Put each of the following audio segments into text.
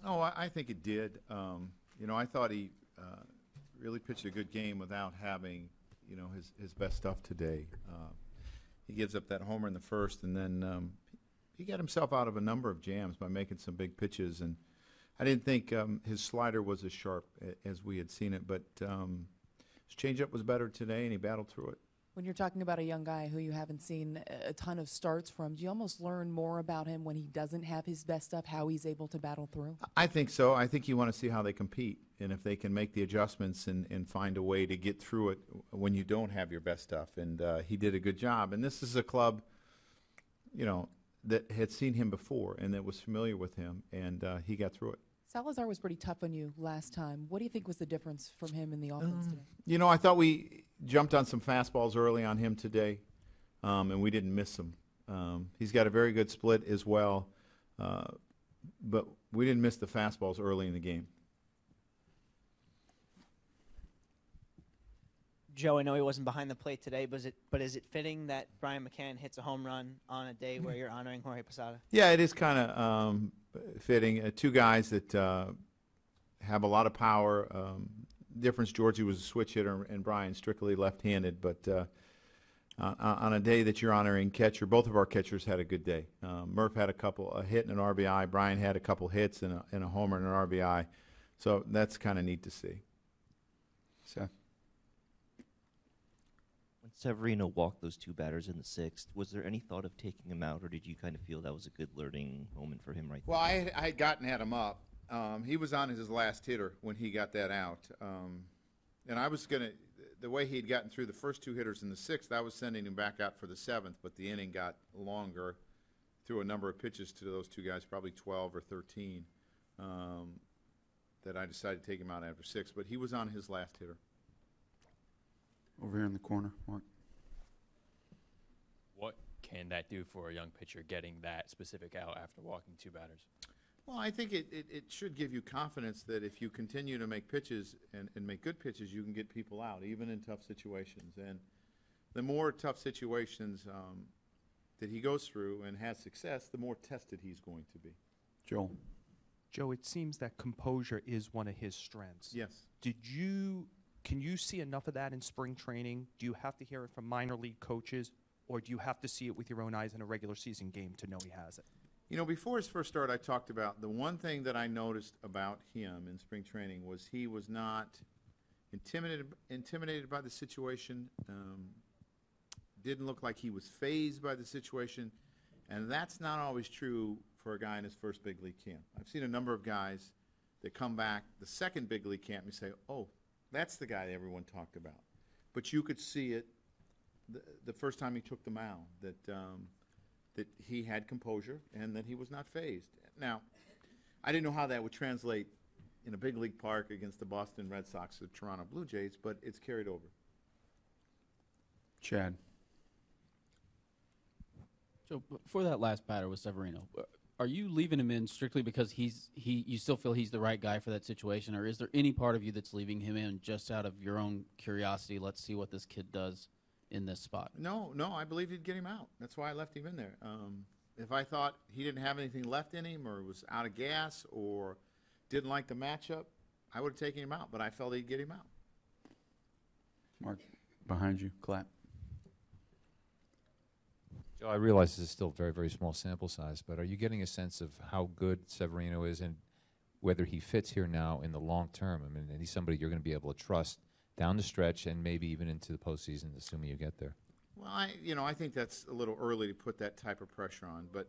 Oh, I think it did. You know, I thought he really pitched a good game without having, you know, his best stuff today. He gives up that homer in the first, and then he got himself out of a number of jams by making some big pitches. And I didn't think his slider was as sharp as we had seen it, but his changeup was better today, and he battled through it. When you're talking about a young guy who you haven't seen a ton of starts from, do you almost learn more about him when he doesn't have his best stuff, how he's able to battle through? I think so. I think you want to see how they compete, and if they can make the adjustments and find a way to get through it when you don't have your best stuff. And he did a good job. And this is a club, you know, that had seen him before and that was familiar with him, and he got through it. Salazar was pretty tough on you last time. What do you think was the difference from him in the offense today? You know, I thought we jumped on some fastballs early on him today, and we didn't miss him. He's got a very good split as well, but we didn't miss the fastballs early in the game. Joe, I know he wasn't behind the plate today, but is it fitting that Brian McCann hits a home run on a day where you're honoring Jorge Posada? Yeah, it is kind of fitting. Two guys that have a lot of power. Difference, Georgie was a switch hitter and Brian strictly left-handed, but on a day that you're honoring catcher, both of our catchers had a good day. Murph had a hit and an RBI. Brian had a couple hits and a homer and an RBI. So that's kind of neat to see. Seth? When Severino walked those two batters in the sixth, was there any thought of taking him out, or did you kind of feel that was a good learning moment for him right there? Well, I had had him up. He was on his last hitter when he got that out. And I was going to, the way he had gotten through the first two hitters in the sixth, I was sending him back out for the seventh, but the inning got longer, threw a number of pitches to those two guys, probably 12 or 13, that I decided to take him out after six. But he was on his last hitter. Over here in the corner, Mark. What can that do for a young pitcher getting that specific out after walking two batters? Well, I think it should give you confidence that if you continue to make pitches and make good pitches, you can get people out, even in tough situations. And the more tough situations that he goes through and has success, the more tested he's going to be. Joel. Joe, it seems that composure is one of his strengths. Yes. Can you see enough of that in spring training? Do you have to hear it from minor league coaches, or do you have to see it with your own eyes in a regular season game to know he has it? You know, before his first start, I talked about the one thing that I noticed about him in spring training was he was not intimidated by the situation, didn't look like he was fazed by the situation, and that's not always true for a guy in his first big league camp. I've seen a number of guys that come back the second big league camp and say, oh, that's the guy that everyone talked about. But you could see it the first time he took the mound, that he had composure and that he was not fazed. Now, I didn't know how that would translate in a big league park against the Boston Red Sox or Toronto Blue Jays, but it's carried over. Chad. So for that last batter with Severino, are you leaving him in strictly because you still feel he's the right guy for that situation, or is there any part of you that's leaving him in just out of your own curiosity? Let's see what this kid does in this spot. No, I believe he'd get him out. That's why I left him in there. If I thought he didn't have anything left in him or was out of gas or didn't like the matchup, I would have taken him out, but I felt he'd get him out. Mark, behind you, clap. Joe, I realize this is still very, very small sample size, but are you getting a sense of how good Severino is and whether he fits here now in the long term? I mean, he's somebody you're going to be able to trust down the stretch and maybe even into the postseason, assuming you get there. Well, I think that's a little early to put that type of pressure on, but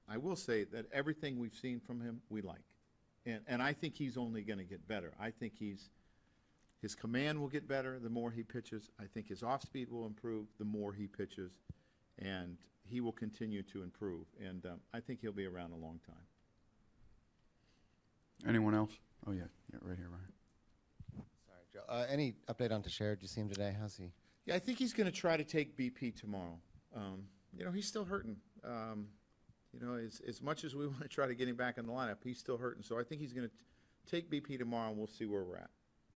I will say that everything we've seen from him, we like. And I think he's only going to get better. I think his command will get better the more he pitches. I think his off-speed will improve the more he pitches. And he will continue to improve. And I think he'll be around a long time. Anyone else? Oh, yeah, right here, Ryan. Sorry, Joe. Any update on Teixeira? Did you see him today? How's he? Yeah, I think he's going to try to take BP tomorrow. He's still hurting. As much as we want to try to get him back in the lineup, he's still hurting. So I think he's going to take BP tomorrow, and we'll see where we're at.